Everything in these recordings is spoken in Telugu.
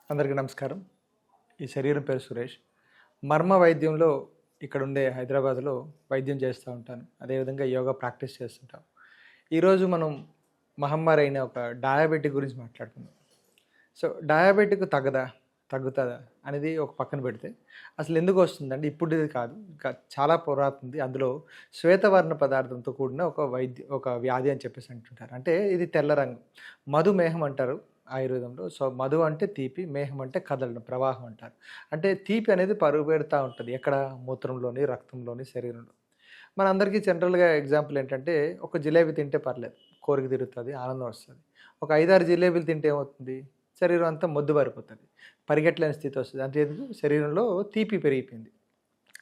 అందరికీ నమస్కారం. ఈ శరీరం పేరు సురేష్. మర్మ వైద్యంలో ఇక్కడుండే హైదరాబాద్‌లో వైద్యం చేస్తూ ఉంటాను. అదేవిధంగా యోగా ప్రాక్టీస్ చేస్తుంటాం. ఈరోజు మనం మహమ్మారి అయిన ఒక డయాబెటిక్ గురించి మాట్లాడుకుందాం. సో, డయాబెటిక్ తగ్గుతదా? అనేది ఒక పక్కన పెడితే, అసలు ఎందుకు వస్తుందంటే ఇప్పుడిది కాదు. ఇంకా చాలా పురాతనది. అందులో శ్వేతవర్ణ పదార్థంతో కూడిన ఒక వ్యాధి అని చెప్పేసి అంటుంటారు. అంటే ఇది తెల్ల రంగు. మధుమేహం అంటారు ఆయుర్వేదంలో. సో, మధు అంటే తీపి, మేహం అంటే కదలడం, ప్రవాహం అంటారు. అంటే తీపి అనేది పరుగెడతా ఉంటది. ఎక్కడ? మూత్రంలోని, రక్తంలోని, శరీరంలో. మనందరికీ జనరల్‌గా ఎగ్జాంపుల్ ఏంటంటే, ఒక జిలేబీ తింటే పర్లేదు. కోరిక తీరుతది, ఆనందం వస్తది. ఒక 5, 6 జిలేబీలు తింటే ఏమవుతుంది? శరీరం అంతా మొద్దుబారిపోతది. పరిగెట్టలేని స్థితి వస్తది. అంటే ఎందుకు? శరీరంలో తీపి పెరిగిపోయింది.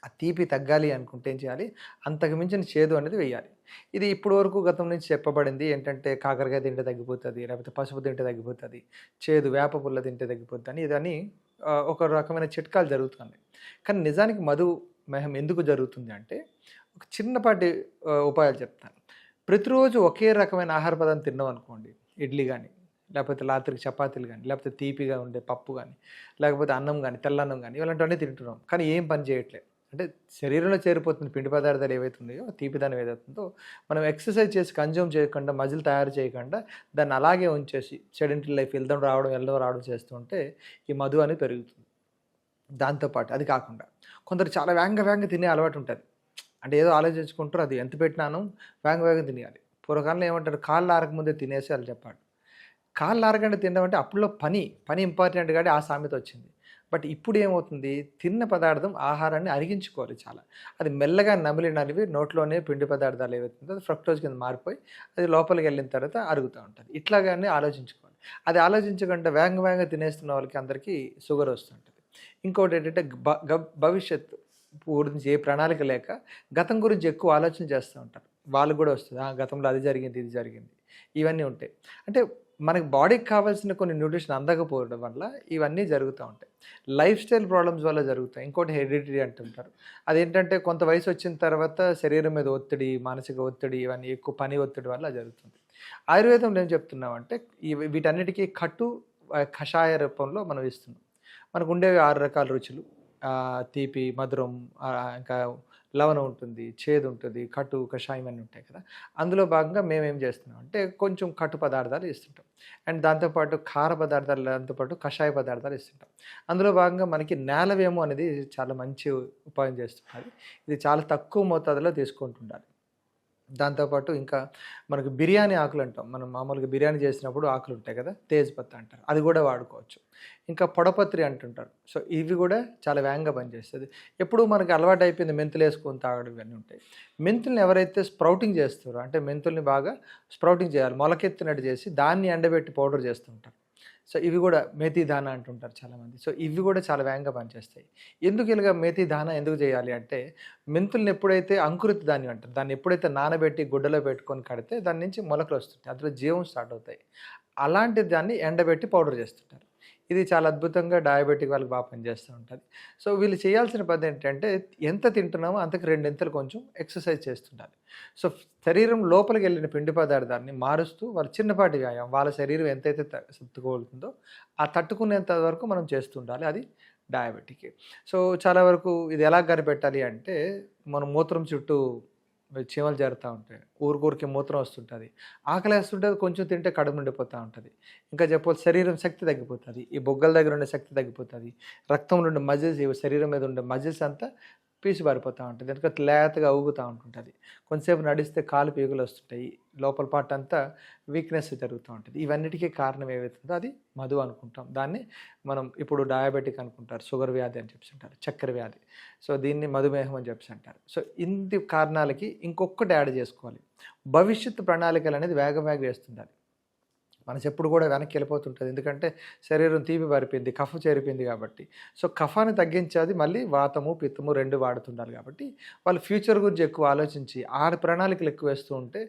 ఆ తీపి తగ్గాలి అనుకుంటే ఏం చేయాలి? అంతకు మించిన చేదు అనేది వేయాలి. ఇది ఇప్పటి వరకు గతం నుంచి చెప్పబడింది ఏంటంటే, కాకరకాయ తింటే తగ్గిపోతది, లేకపోతే పసుపు తింటే తగ్గిపోతది, చేదు వేప పుల్ల తింటే తగ్గిపోద్దని ఇదని ఒక రకమైన చిట్కాలు జరుగుతున్నాయి. కానీ నిజానికి మధుమేహం ఎందుకు జరుగుతుంది అంటే, ఒక చిన్నపాటి ఉపాయాలు చెప్తాను. ప్రతిరోజు ఒకే రకమైన ఆహార పదార్థం తిన్నామనుకోండి, ఇడ్లీ గాని, లేకపోతే రాత్రికి చపాతీలు గాని, లేకపోతే తీపిగా ఉండే పప్పు గాని, లేకపోతే అన్నం గాని, తెల్లన్నం గాని ఇలాంటివన్నీ తింటున్నాం. కానీ ఏం పని చేయట్లే. అంటే శరీరంలో చేరిపోతున్న పిండి పదార్థాలు ఏవైతే ఉన్నాయో, తీపిదనం ఏదైతుందో, మనం ఎక్సర్సైజ్ చేసి కన్జ్యూమ్ చేయకుండా, మజిల్ తయారు చేయకుండా, దాన్ని అలాగే ఉంచేసి సెడెంటరీ లైఫ్ వెళ్ళడం రావడం చేస్తూ ఉంటే, ఈ మధు అనేది పెరుగుతుంది. దాంతో పాటు అది కాకుండా కొందరు చాలా వేగంగా తినే అలవాటు ఉంటది. అంటే ఏదో ఆలోచించుకుంటారు, అది ఎంత పెట్టినాను వేగంగా తినేయాలి. పూర్వకాలంలో ఏమంటారు, కాళ్ళు ఆరకముందే తినేసి అని చెప్పాడు. కాళ్ళు ఆరకుండా తినడం అంటే అప్పట్లో పని ఇంపార్టెంట్ కాబట్టి ఆ సామెత వచ్చింది. బట్ ఇప్పుడు ఏమవుతుంది, తిన్న పదార్థం ఆహారాన్ని అరిగించుకోవాలి చాలా. అది మెల్లగా నమిలి నోట్లోనే పిండి పదార్థాలు ఏవైతుందో అది ఫ్రక్టోజ్ కింద మారిపోయి అది లోపలికి వెళ్ళిన తర్వాత అరుగుతూ ఉంటుంది. ఇట్లాగానే ఆలోచించుకోవాలి. అది ఆలోచించకుండా వేగంగా తినేస్తున్న వాళ్ళకి అందరికీ షుగర్ వస్తుంటుంది. ఇంకోటి ఏంటంటే భవిష్యత్తు గురించి ఏ ప్రణాళిక లేక గతం గురించి ఎక్కువ ఆలోచన చేస్తూ ఉంటారు. వాళ్ళకి కూడా వస్తుంది. గతంలో అది జరిగింది, ఇది జరిగింది. ఇవన్నీ ఉంటాయి. అంటే మనకి బాడీకి కావాల్సిన కొన్ని న్యూట్రిషన్ అందకపోవడం వల్ల ఇవన్నీ జరుగుతూ ఉంటాయి. లైఫ్ స్టైల్ ప్రాబ్లమ్స్ వల్ల జరుగుతాయి. ఇంకోటి హెరిడిటరీ అంటుంటారు. అదేంటంటే కొంత వయసు వచ్చిన తర్వాత శరీరం మీద ఒత్తిడి, మానసిక ఒత్తిడి ఇవన్నీ ఎక్కువ పని ఒత్తిడి వల్ల జరుగుతుంది. ఆయుర్వేదంలో ఏం చెప్తున్నామంటే వీటన్నిటికీ కషాయ రూపంలో మనం ఇస్తున్నాం. మనకుండేవి 6 రకాల రుచులు. తీపి, మధురం, ఇంకా లవణం ఉంటుంది, చేదు ఉంటుంది, కషాయం అన్నీ ఉంటాయి కదా! అందులో భాగంగా మేమేం చేస్తున్నాం అంటే కొంచెం కట్టు పదార్థాలు ఇస్తుంటాం. అండ్ దాంతో పాటు కార పదార్థాలు, దాంతో పాటు కషాయ పదార్థాలు ఇస్తుంటాం. అందులో భాగంగా మనకి నేలవేము అనేది చాలా మంచి ఉపాయం చేస్తున్నది. ఇది చాలా తక్కువ మోతాదులో తీసుకుంటుండాలి. దాంతోపాటు ఇంకా మనకు బిర్యానీ ఆకులంటాం. మనం మామూలుగా బిర్యానీ చేసినప్పుడు ఆకులుంటాయి కదా! తేజ్‌పత్తా అంటారు. అది గూడా వాడుకోవచ్చు. ఇంకా పొడపత్రి అంటుంటారు. సో, ఇవి గూడా చాలా వేగంగా పనిచేస్తది. ఎప్పుడు మనకు అలవాటయిపోయింది మెంతులేసుకొని తాగడం ఇవన్నీ ఉంటాయి. మెంతుల్ని ఎవరైతే స్ప్రౌటింగ్ చేస్తారో అంటే మెంతుల్ని బాగా స్ప్రౌటింగ్ చేయాలి. మొలకెత్తినట్టు చేసి దాన్ని ఎండబెట్టి పౌడర్ చేస్తూ ఉంటారు. సో, ఇవి గూడా మేథి దానా అంటుంటారు చాలామంది. సో, ఇవి గూడా చాలా వేగంగా పనిచేస్తాయి. ఎందుకు ఇలాగ మేథి దానా ఎందుకు చేయాలి అంటే, మెంతుల్ని ఎప్పుడైతే అంకురిత ధాన్యం అంటారు. దాన్ని ఎప్పుడైతే నానబెట్టి గుడ్డలో పెట్టుకొని కడితే దాని నుంచి మొలకలొస్తుంటాయి. అందులో జీవం స్టార్ట్ అవుతాయి. అలాంటి దాన్ని ఎండబెట్టి పౌడర్ చేస్తుంటారు. ఇది చాలా అద్భుతంగా డయాబెటిక్ వాళ్ళకి బాగా పనిచేస్తూ ఉంటది. సో, వీళ్ళు చేయాల్సిన పనేంటంటే ఎంత తింటున్నామో అంతకు రెండింతలు కొంచెం ఎక్సర్సైజ్ చేస్తుండాలి. సో, శరీరం లోపలికెళ్ళిన పిండి పదార్థాన్ని మారుస్తూ వాళ్ళ చిన్నపాటి వ్యాయామం వాళ్ళ శరీరం ఎంతైతే తట్టుకోగలుగుతుందో ఆ తట్టుకునేంత వరకు మనం చేస్తుండాలి. అది డయాబెటిక్. సో, చాలా వరకు ఇది ఎలా కనిపెట్టాలి అంటే మనం మూత్రం చుట్టూ చీమలు చేరుతా ఉంటాయి. ఊరికే మూత్రం వస్తుంటది. ఆకలేస్తుంటది, కొంచెం తింటే కడుపు నిండిపోతా ఉంటది. ఇంకా చెప్పాలి శరీరం శక్తి తగ్గిపోతది. ఈ బొగ్గల దగ్గర ఉండే శక్తి తగ్గిపోతది. రక్తంలో ఉండే మజిల్స్ శరీరం మీద ఉండే మజిల్స్ అంతా పీసు ఉంటది. ఎందుకంటే లేతగా ఊగుతా ఉంటుంటది. కొంతసేపు నడిస్తే కాలు పీకులొస్తుంటాయి. లోపల పార్ట్ అంతా వీక్‌నెస్ జరుగుతూ ఉంటది. ఇవన్నిటికి కారణం ఏవైతుందో అది మధు అనుకుంటాం. దాన్ని మనం ఇప్పుడు డయాబెటిక్ అనుకుంటారు. షుగర్ వ్యాధి అని చెప్పేసంటారు. చక్కెర వ్యాధి. సో, దీన్ని మధుమేహం అని చెప్పేసంటారు. సో, ఇన్ని కారణాలకి ఇంకొకటి యాడ్ చేసుకోవాలి. భవిష్యత్తు ప్రణాళికలనేది వేగంగా వేస్తుండాలి. మనసెప్పుడు కూడా వెనక్కి వెళ్ళిపోతుంటది. ఎందుకంటే శరీరం తీపి బారిపోయింది, కఫం చేరిపోయింది కాబట్టి. సో, కఫాన్ని తగ్గించేది మళ్ళీ వాతము, పిత్తము 2 వాడుతుండాలి కాబట్టి, వాళ్ళు ఫ్యూచర్ గురించి ఎక్కువ ఆలోచించి, ప్రణాళికలు ఎక్కువ వేస్తూ ఉంటే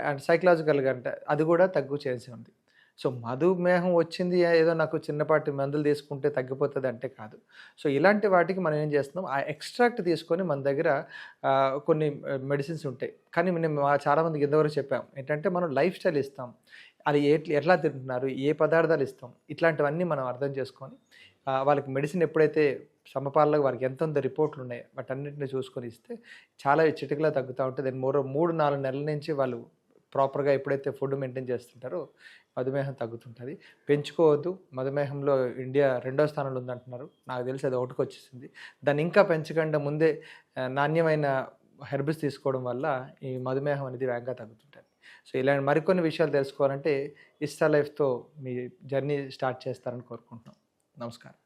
అంటే సైకలాజికల్‌గా అంటే అది కూడా తగ్గు చేసి ఉంది. సో, మధుమేహం వచ్చింది ఏదో నాకు చిన్నపాటి మందులు తీసుకుంటే తగ్గిపోతదంటే కాదు. సో, ఇలాంటి వాటికి మనం ఏం చేస్తున్నాం, ఆ ఎక్స్‌ట్రాక్ట్ తీసుకొని మన దగ్గర కొన్ని మెడిసిన్స్ ఉంటాయి. కానీ మేము చాలామందికి ఇంతవరకు చెప్పాం. ఏంటంటే మనం లైఫ్ స్టైల్ ఇస్తాం. అది ఎట్లా తింటున్నారు, ఏ పదార్థాలు ఇస్తాం, ఇట్లాంటివన్నీ మనం అర్థం చేసుకొని వాళ్ళకి మెడిసిన్ ఎప్పుడైతే సమపాలలో వారికి ఎంత ఉందో రిపోర్ట్లు ఉన్నాయి వాటన్నిటిని చూసుకొని ఇస్తే చాలా చిటికలా తగ్గుతూ ఉంటుంది. దెన్ 3-4 నెలల నుంచి వాళ్ళు ప్రాపర్గా ఎప్పుడైతే ఫుడ్ మెయింటైన్ చేస్తుంటారో మధుమేహం తగ్గుతుంటుంది. పెంచుకోవద్దు. మధుమేహంలో ఇండియా 2వ స్థానంలో ఉందంటున్నారు. నాకు తెలిసి అది 1కి వచ్చేసింది. దాన్ని ఇంకా పెంచకుండా ముందే నాణ్యమైన హెర్బ్స్ తీసుకోవడం వల్ల ఈ మధుమేహం అనేది వేగంగా తగ్గుతుంటుంది. సో ఇలాంటి మరికొన్ని విషయాలు తెలుసుకోవాలంటే ఇస్తా లైఫ్తో మీ జర్నీ స్టార్ట్ చేస్తారని కోరుకుంటున్నాం. నమస్కారం.